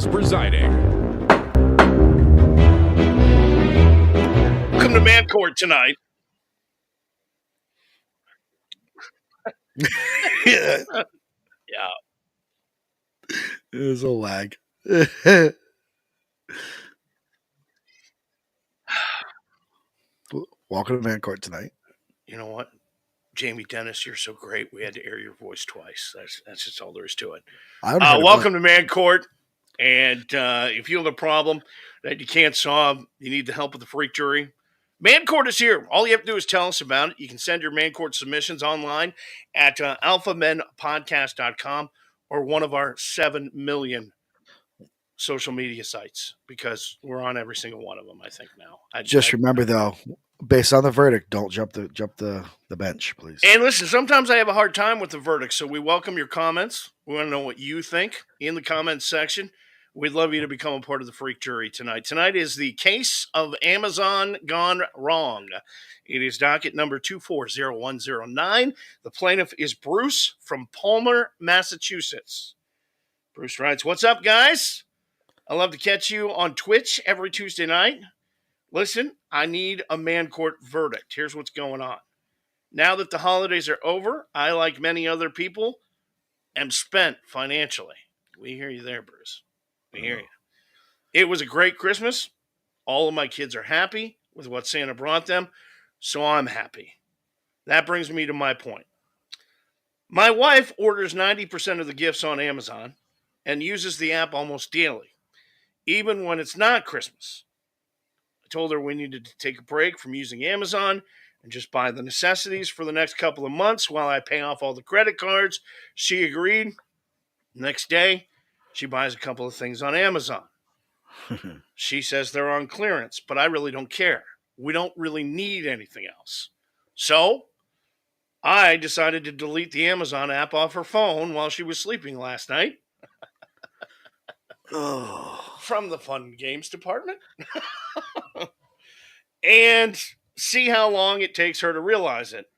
Miles presiding. Welcome to Man Court tonight. Yeah. Yeah. There's a lag. Welcome to Man Court tonight. You know what? Jamie Dennis, you're so great. We had to air your voice twice. That's just all there is to it. I only heard it Welcome to Man Court. And if you have a problem that you can't solve, you need the help of the freak jury. Man Court is here. All you have to do is tell us about it. You can send your Man Court submissions online at alphamenpodcast.com or one of our 7 million social media sites, because we're on every single one of them, I think, now. Just remember, though, based on the verdict, don't jump the bench, please. And listen, sometimes I have a hard time with the verdict, so we welcome your comments. We want to know what you think in the comments section. We'd love you to become a part of the freak jury tonight. Tonight is the case of Amazon gone wrong. It is docket number 240109. The plaintiff is Bruce from Palmer, Massachusetts. Bruce writes, "What's up, guys? I love to catch you on Twitch every Tuesday night. Listen, I need a Man Court verdict. Here's what's going on. Now that the holidays are over, I, like many other people, am spent financially." We hear you there, Bruce. We hear you. "It was a great Christmas. All of my kids are happy with what Santa brought them, so I'm happy. That brings me to my point. My wife orders 90% of the gifts on Amazon and uses the app almost daily, even when it's not Christmas. I told her we needed to take a break from using Amazon and just buy the necessities for the next couple of months while I pay off all the credit cards. She agreed. Next day, she buys a couple of things on Amazon. She says they're on clearance, but I really don't care. We don't really need anything else. So I decided to delete the Amazon app off her phone while she was sleeping last night." From the fun games department. "And see how long it takes her to realize it.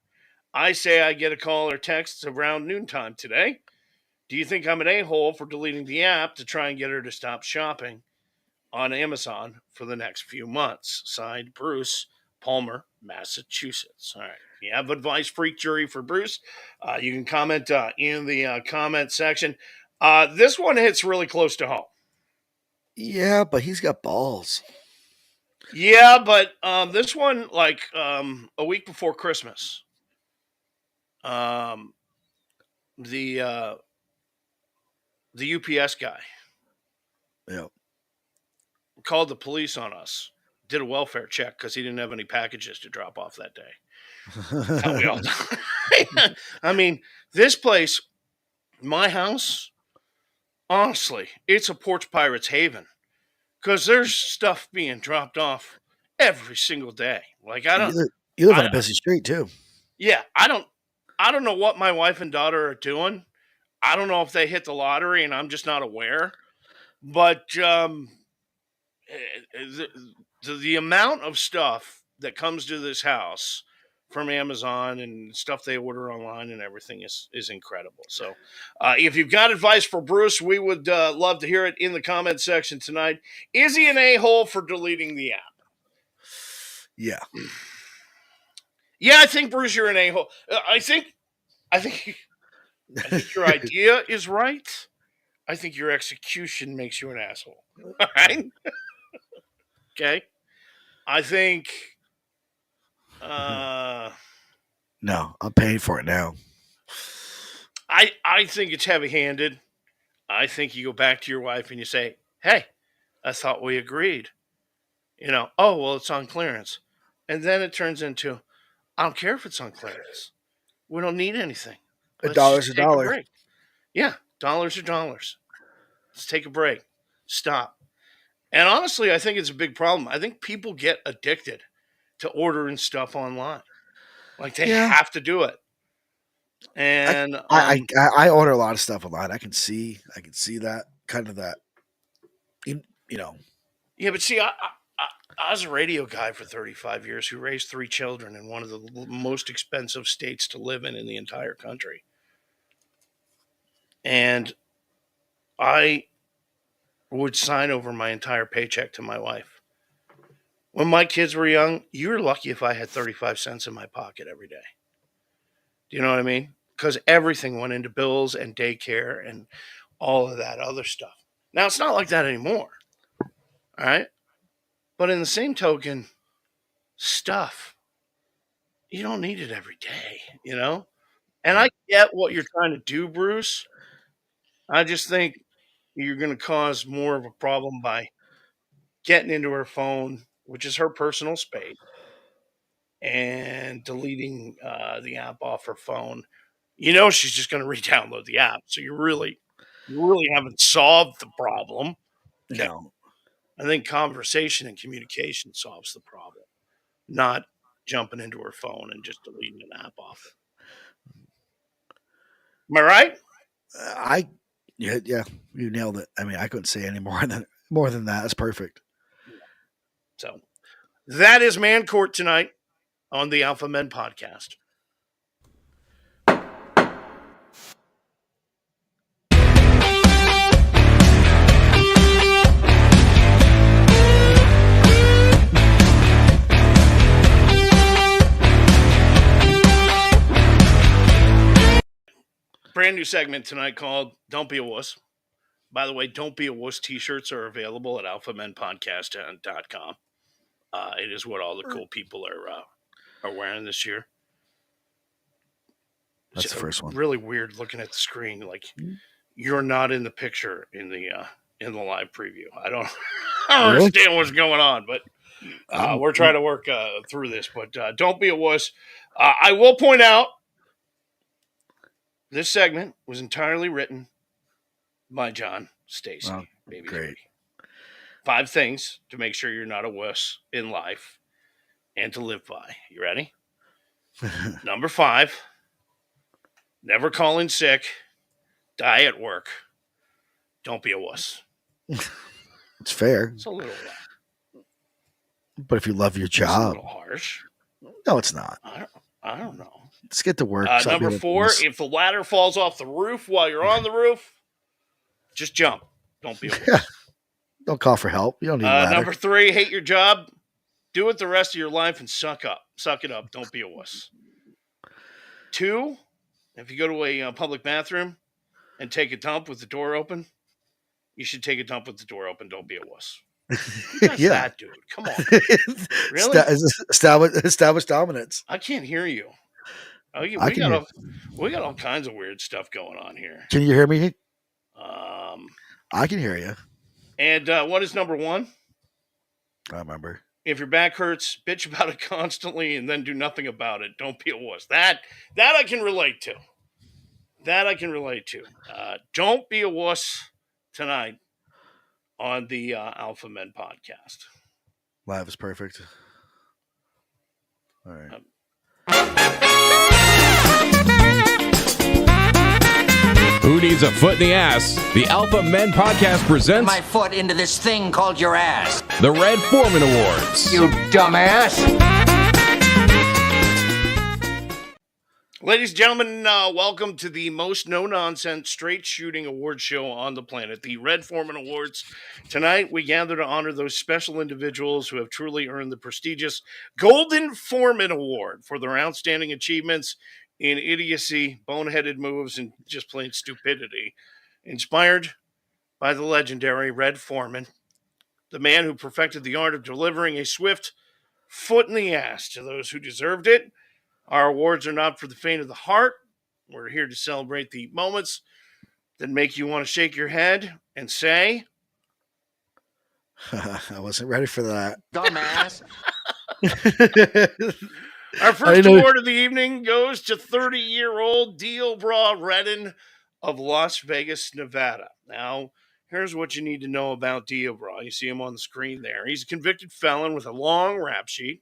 I say I get a call or text around noontime today. Do you think I'm an a-hole for deleting the app to try and get her to stop shopping on Amazon for the next few months?" Signed, Bruce, Palmer, Massachusetts. All right. If you have advice, freak jury for Bruce, you can comment in the comment section. This one hits really close to home. Yeah, but he's got balls. Yeah, but this one, like a week before Christmas, the UPS guy called the police on us, did a welfare check because he didn't have any packages to drop off that day. How we all I mean, this place, my house, honestly, it's a porch pirate's haven, because there's stuff being dropped off every single day. Like, I don't. You live on a busy street too. Yeah, I don't know what my wife and daughter are doing. I don't know if they hit the lottery and I'm just not aware. But the amount of stuff that comes to this house from Amazon and stuff they order online and everything is incredible. So if you've got advice for Bruce, we would love to hear it in the comment section tonight. Is he an a-hole for deleting the app? Yeah. Yeah, I think, Bruce, you're an a-hole. I think your idea is right. I think your execution makes you an asshole. All right? Okay? I think... No, I'm paying for it now. I think it's heavy-handed. I think you go back to your wife and you say, "Hey, I thought we agreed. Oh, well, it's on clearance." And then it turns into, "I don't care if it's on clearance. We don't need anything. Let's $1's a dollar." Break. Yeah, dollars are dollars. Let's take a break. Stop. And honestly, I think it's a big problem. I think people get addicted to ordering stuff online. Like, they have to do it. And I order a lot of stuff online. I can see that kind of that. Yeah, but see, I was a radio guy for 35 years who raised 3 children in one of the most expensive states to live in the entire country. And I would sign over my entire paycheck to my wife. When my kids were young, you were lucky if I had 35 cents in my pocket every day. Do you know what I mean? Because everything went into bills and daycare and all of that other stuff. Now, it's not like that anymore. All right. But in the same token, stuff, you don't need it every day, you know? And I get what you're trying to do, Bruce. I just think you're going to cause more of a problem by getting into her phone, which is her personal space, and deleting the app off her phone. You know she's just going to re-download the app, so you really haven't solved the problem. Okay. No. I think conversation and communication solves the problem, not jumping into her phone and just deleting an app off it. Am I right? Yeah, you nailed it. I mean, I couldn't say any more than that. That's perfect. So that is Man Court tonight on the Alpha Men podcast. Brand new segment tonight called Don't Be a Wuss. By the way, Don't Be a Wuss t-shirts are available at alphamenpodcast.com. It is what all the cool people are wearing this year. That's the first one. Really weird looking at the screen, like you're not in the picture in the live preview. I don't understand what's going on, but we're trying to work through this. But don't be a wuss. I will point out this segment was entirely written by John Stacy. Wow, great. 5 things to make sure you're not a wuss in life and to live by. You ready? Number 5, never call in sick, die at work. Don't be a wuss. It's fair. It's a little but if you love your it's a job, little harsh. No, it's not. I don't know. Let's get to work. Number 4, if the ladder falls off the roof while you're on the roof, just jump. Don't be a wuss. Don't call for help. You don't need a ladder. Number 3, hate your job. Do it the rest of your life and suck up. Suck it up. Don't be a wuss. 2, if you go to a public bathroom and take a dump with the door open, you should take a dump with the door open. Don't be a wuss. Who does that, dude? Come on. Really? Establish dominance. I can't hear you. Oh, we got all kinds of weird stuff going on here. Can you hear me? I can hear you. And what is number 1? I remember. If your back hurts, bitch about it constantly and then do nothing about it. Don't be a wuss. That I can relate to. Don't be a wuss tonight on the Alpha Men podcast. Live is perfect. All right. Who needs a foot in the ass? The Alpha Men podcast presents my foot into this thing called your ass. The Red Foreman Awards. You dumbass. Ladies and gentlemen, welcome to the most no-nonsense straight shooting award show on the planet, the Red Foreman Awards. Tonight, we gather to honor those special individuals who have truly earned the prestigious Golden Foreman Award for their outstanding achievements in idiocy, boneheaded moves, and just plain stupidity. Inspired by the legendary Red Foreman, the man who perfected the art of delivering a swift foot in the ass to those who deserved it. Our awards are not for the faint of the heart. We're here to celebrate the moments that make you want to shake your head and say, I wasn't ready for that. Dumbass. Our first award of the evening goes to 30-year-old Deobra Redden of Las Vegas, Nevada. Now, here's what you need to know about Deobra. You see him on the screen there. He's a convicted felon with a long rap sheet,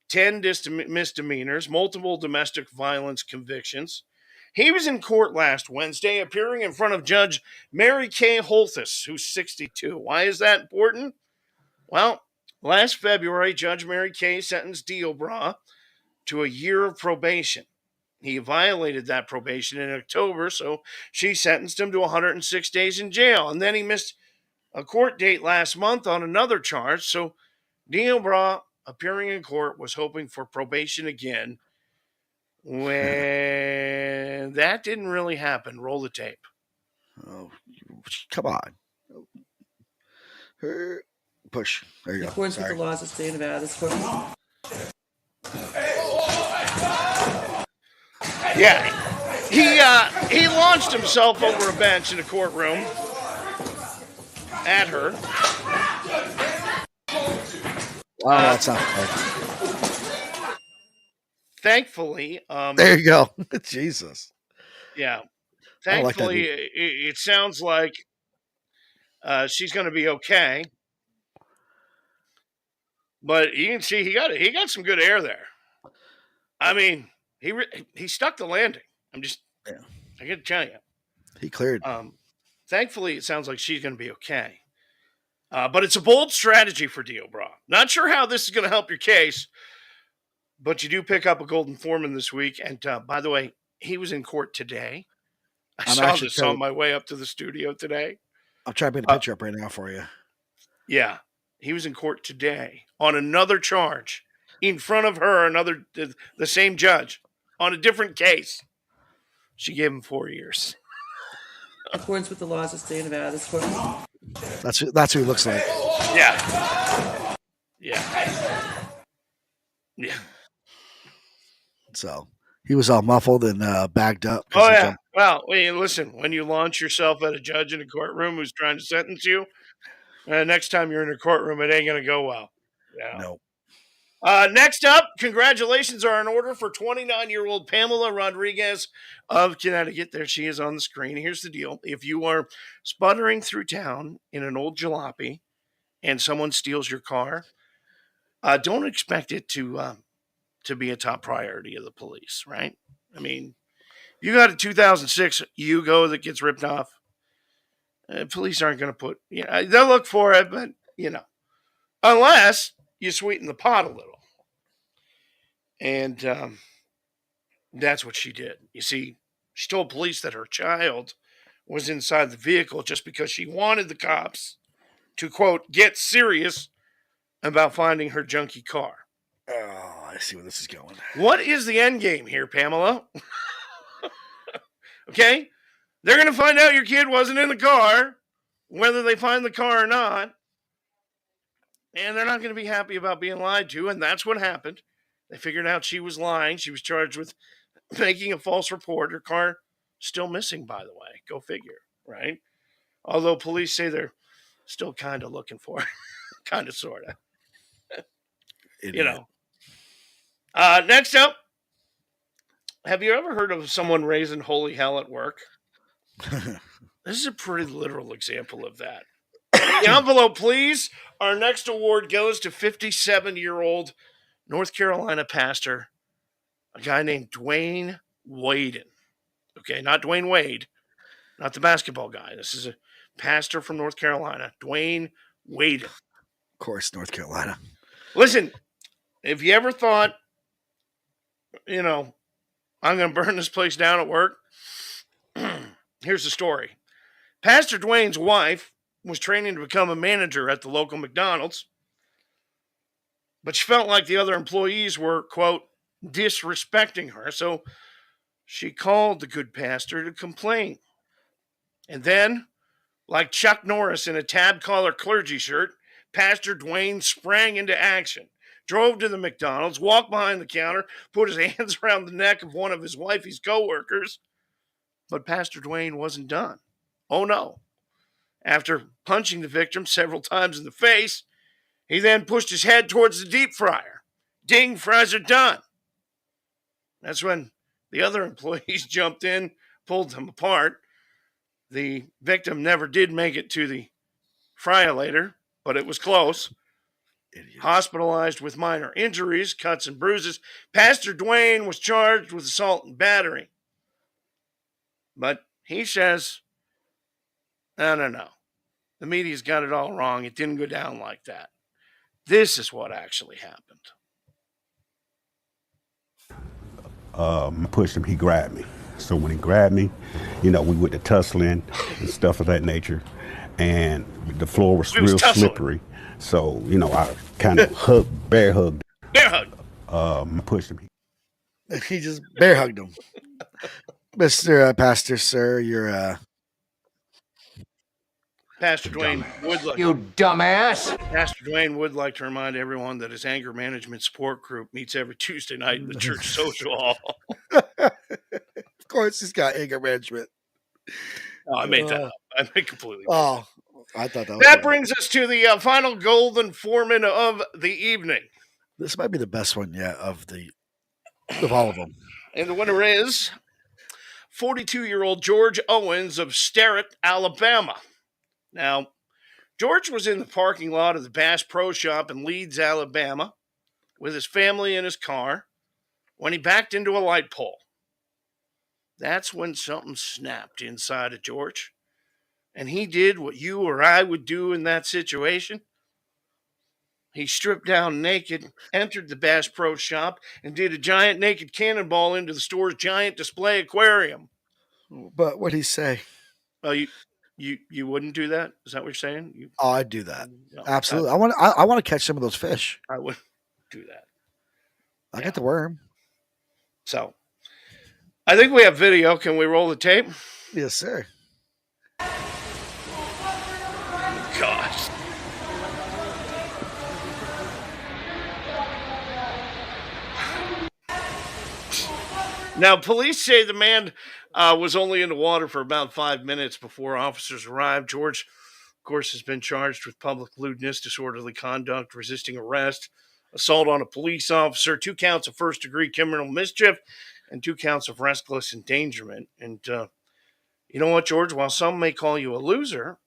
10 misdemeanors, multiple domestic violence convictions. He was in court last Wednesday, appearing in front of Judge Mary Kay Holthus, who's 62. Why is that important? Well, last February, Judge Mary Kay sentenced Deobra to a year of probation. He violated that probation in October, so she sentenced him to 106 days in jail. And then he missed a court date last month on another charge. So Dio Bra, appearing in court, was hoping for probation again when that didn't really happen. Roll the tape. Oh, come on. Push. There you In go. accordance with Sorry. the laws of the state of Nevada, this court. Yeah, he launched himself over a bench in a courtroom at her. Oh, that's not fair. Thankfully, There you go. Jesus. yeah. I like that Thankfully, dude. it sounds like she's going to be okay. But you can see he got some good air there. I mean, he stuck the landing. I got to tell you. He cleared. Thankfully, it sounds like she's going to be okay. But it's a bold strategy for Dio Bra. Not sure how this is going to help your case, but you do pick up a golden foreman this week. And by the way, he was in court today. I saw this on my way up to the studio today. I'm trying to put a picture up right now for you. Yeah, he was in court today on another charge in front of her, the same judge on a different case. She gave him 4 years. In accordance with the laws of the state of Nevada, this court. That's who he looks like. Yeah. So he was all muffled and bagged up. Oh, yeah. Well, listen, when you launch yourself at a judge in a courtroom who's trying to sentence you, next time you're in a courtroom, it ain't going to go well. Yeah. No. Next up, congratulations are in order for 29-year-old Pamela Rodriguez of Connecticut. There she is on the screen. Here's the deal. If you are sputtering through town in an old jalopy and someone steals your car, don't expect it to be a top priority of the police, right? I mean, you got a 2006 Yugo that gets ripped off. Police aren't going to they'll look for it, but, unless you sweeten the pot a little. And that's what she did. You see, she told police that her child was inside the vehicle just because she wanted the cops to, quote, get serious about finding her junky car. Oh, I see where this is going. What is the end game here, Pamela? Okay? They're going to find out your kid wasn't in the car, whether they find the car or not. And they're not going to be happy about being lied to, and that's what happened. They figured out she was lying. She was charged with making a false report. Her car still missing, by the way. Go figure, right? Although police say they're still kind of looking for it. Kind of, sort of. Next up, have you ever heard of someone raising holy hell at work? This is a pretty literal example of that. The envelope, please. Our next award goes to 57-year-old North Carolina pastor, a guy named Dwayne Waden. Okay, not Dwayne Wade, not the basketball guy. This is a pastor from North Carolina, Dwayne Waden. Of course, North Carolina. Listen, if you ever thought, I'm going to burn this place down at work, here's the story. Pastor Dwayne's wife was training to become a manager at the local McDonald's, but she felt like the other employees were, quote, disrespecting her, so she called the good pastor to complain. And then, like Chuck Norris in a tab collar clergy shirt, Pastor Dwayne sprang into action, drove to the McDonald's, walked behind the counter, put his hands around the neck of one of his wifey's co-workers, but Pastor Dwayne wasn't done. Oh, no. After punching the victim several times in the face, he then pushed his head towards the deep fryer. Ding, fries are done. That's when the other employees jumped in, pulled them apart. The victim never did make it to the fryer-lator, but it was close. Idiots. Hospitalized with minor injuries, cuts and bruises. Pastor Dwayne was charged with assault and battery. But he says, no. The media's got it all wrong. It didn't go down like that. This is what actually happened. I pushed him, he grabbed me. So when he grabbed me, we went to tussling and stuff of that nature. and the floor was It was real tussling. slippery. So, I kind of bear hugged. Bear hug. Pushed him. He just bear hugged him. Mr. Pastor, sir, you're Pastor Dwayne would like You dumbass. Pastor Dwayne would like to remind everyone that his anger management support group meets every Tuesday night in the church social hall. of course he's got anger management. Oh, I made that up. I made completely. Oh, I thought that was That good. brings us to the final golden foreman of the evening. This might be the best one yet of all of them. And the winner is 42-year-old George Owens of Sterrett, Alabama. Now, George was in the parking lot of the Bass Pro Shop in Leeds, Alabama, with his family in his car when he backed into a light pole. That's when something snapped inside of George. And he did what you or I would do in that situation. He stripped down naked, entered the Bass Pro Shop, and did a giant naked cannonball into the store's giant display aquarium. But what'd he say? Oh, you wouldn't do that? Is that what you're saying? Oh, I'd do that. No, Absolutely. I want to catch some of those fish. I wouldn't do that. I got the worm. So, I think we have video. Can we roll the tape? Yes, sir. Gosh. Now, police say the man was only in the water for about 5 minutes before officers arrived. George, of course, has been charged with public lewdness, disorderly conduct, resisting arrest, assault on a police officer, 2 counts of first-degree criminal mischief, and 2 counts of reckless endangerment. And you know what, George? While some may call you a loser,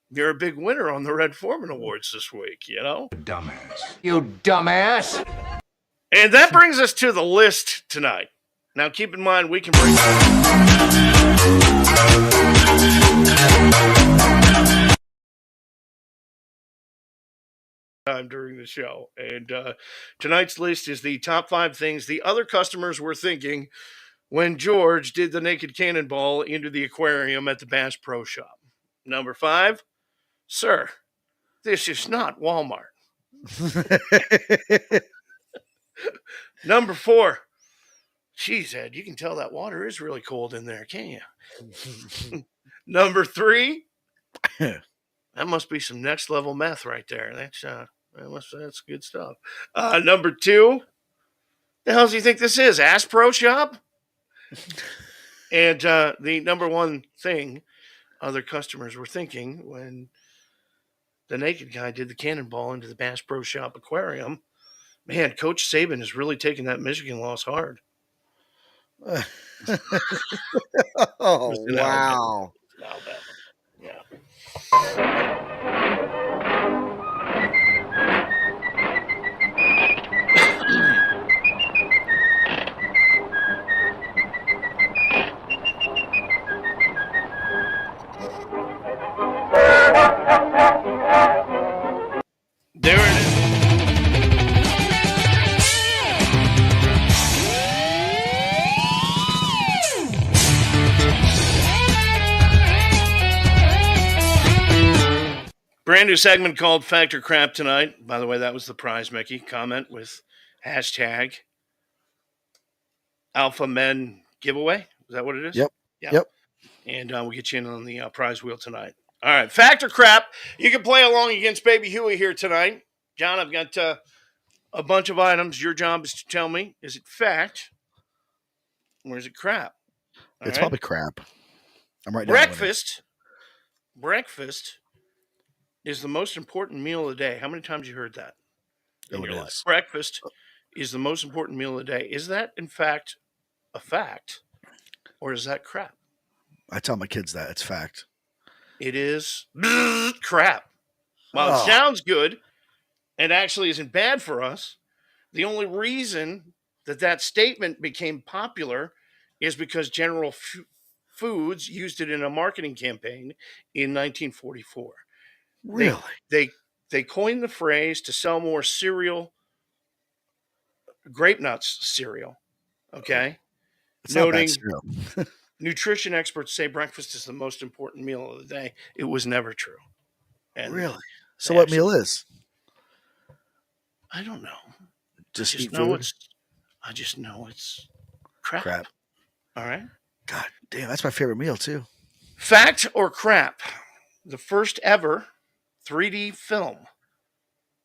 you're a big winner on the Red Foreman Awards this week, you know? Dumbass. You dumbass. And that brings us to the list tonight. Now, keep in mind, we can bring time during the show. And tonight's list is the top 5 things the other customers were thinking when George did the naked cannonball into the aquarium at the Bass Pro Shop. Number 5, sir, this is not Walmart. Number 4, geez, Ed, you can tell that water is really cold in there, can't you? Number 3, that must be some next level meth right there. That's good stuff. Number 2, the hell do you think this is? Ass Pro Shop? And the number 1 thing other customers were thinking when the naked guy did the cannonball into the Bass Pro Shop aquarium, man, Coach Saban is really taking that Michigan loss hard. Oh, In wow. Alabama. Yeah. There it is. Brand new segment called Factor Crap tonight. By the way, that was the prize, Mickey. Comment with hashtag Alpha Men Giveaway. Is that what it is? Yep. Yeah. Yep. And we'll get you in on the prize wheel tonight. All right. Factor Crap. You can play along against Baby Huey here tonight. John, I've got a bunch of items. Your job is to tell me, is it fact or is it crap? All It's right? probably crap. I'm right down with it. Breakfast is the most important meal of the day. How many times you heard that in Oh, your it life? is. Breakfast is the most important meal of the day. Is that, in fact, a fact, or is that crap? I tell my kids that. It's fact. It is crap. While Oh. it sounds good and actually isn't bad for us, the only reason that statement became popular is because General Foods used it in a marketing campaign in 1944. Really? They coined the phrase to sell more cereal, grape nuts cereal. Okay. It's not noting bad cereal. nutrition experts say breakfast is the most important meal of the day. It was never true. And Really? So they what actually- meal is? I don't know. Just eat know food? I just know it's crap. Crap. All right. God damn, that's my favorite meal too. Fact or crap? The first ever 3D film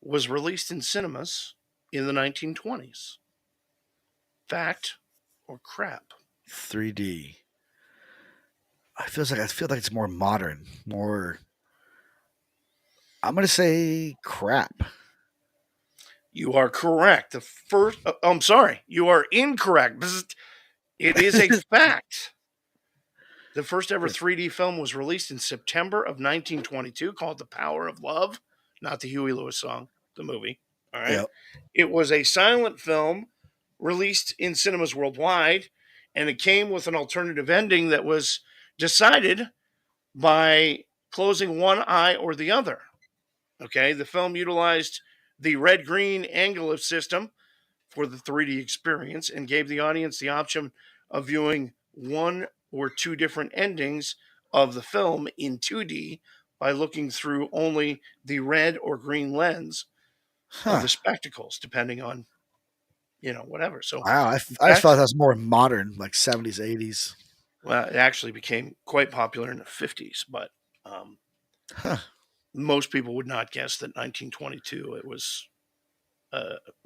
was released in cinemas in the 1920s. Fact or crap? 3D. I feel like it's more modern, more. I'm gonna say crap. You are correct. The first. I'm sorry. You are incorrect. It is a fact. The first ever 3D film was released in September of 1922, called "The Power of Love," not the Huey Lewis song, the movie. All right. Yep. It was a silent film released in cinemas worldwide, and it came with an alternative ending that was decided by closing one eye or the other. Okay. The film utilized the red-green angular system for the 3D experience and gave the audience the option of viewing one or two different endings of the film in 2D by looking through only the red or green lens of the spectacles, depending on, whatever. So, Wow, I just thought that was more modern, like 70s, 80s. well, it actually became quite popular in the 50s, but most people would not guess that 1922 it was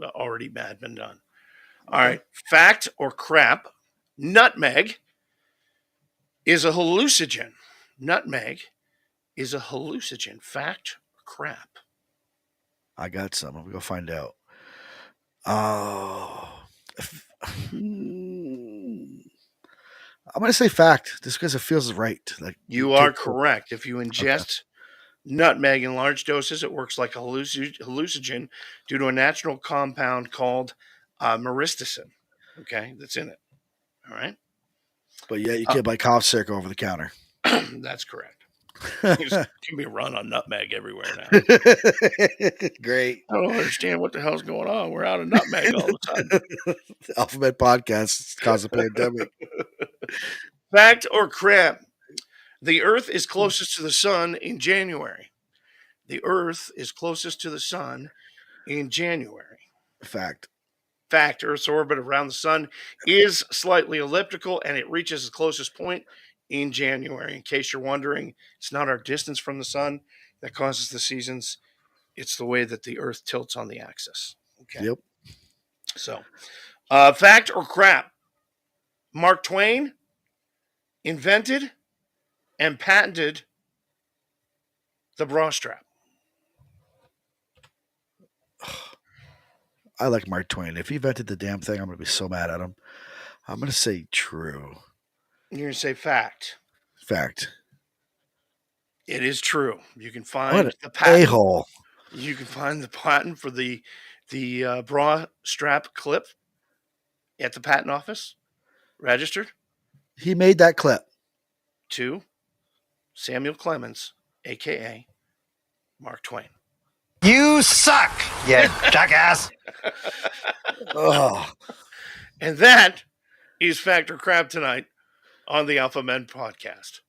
already had been done. All right. Fact or crap? Nutmeg is a hallucinogen. Nutmeg is a hallucinogen. Fact or crap? I got some. I'm gonna go find out. Oh, I'm gonna say fact, just because it feels right. Like You are correct. If you ingest nutmeg in large doses, it works like a hallucinogen due to a natural compound called myristicin. Okay, that's in it. All right, But yeah, you can't buy cough syrup over the counter. that's correct. You can be run on nutmeg everywhere now. Great. I don't understand what the hell's going on. We're out of nutmeg all the time. Alphabet Podcast caused a pandemic. Fact or crap? The Earth is closest to the sun in January. The Earth is closest to the sun in January. Fact. Fact, Earth's orbit around the sun is slightly elliptical and it reaches its closest point in January. In case you're wondering, it's not our distance from the sun that causes the seasons. It's the way that the Earth tilts on the axis. Okay. Yep. So, fact or crap? Mark Twain invented and patented the bra strap. I like Mark Twain. If he invented the damn thing, I'm gonna be so mad at him. I'm gonna say true. You're going to say fact. Fact. It is true. You can What find an the patent. a-hole. You can find the patent for the bra strap clip at the patent office, registered He made that clip. to Samuel Clemens, a.k.a. Mark Twain. You suck, you jackass. Oh, And that is Fact or Crap tonight on the Alpha Men Podcast.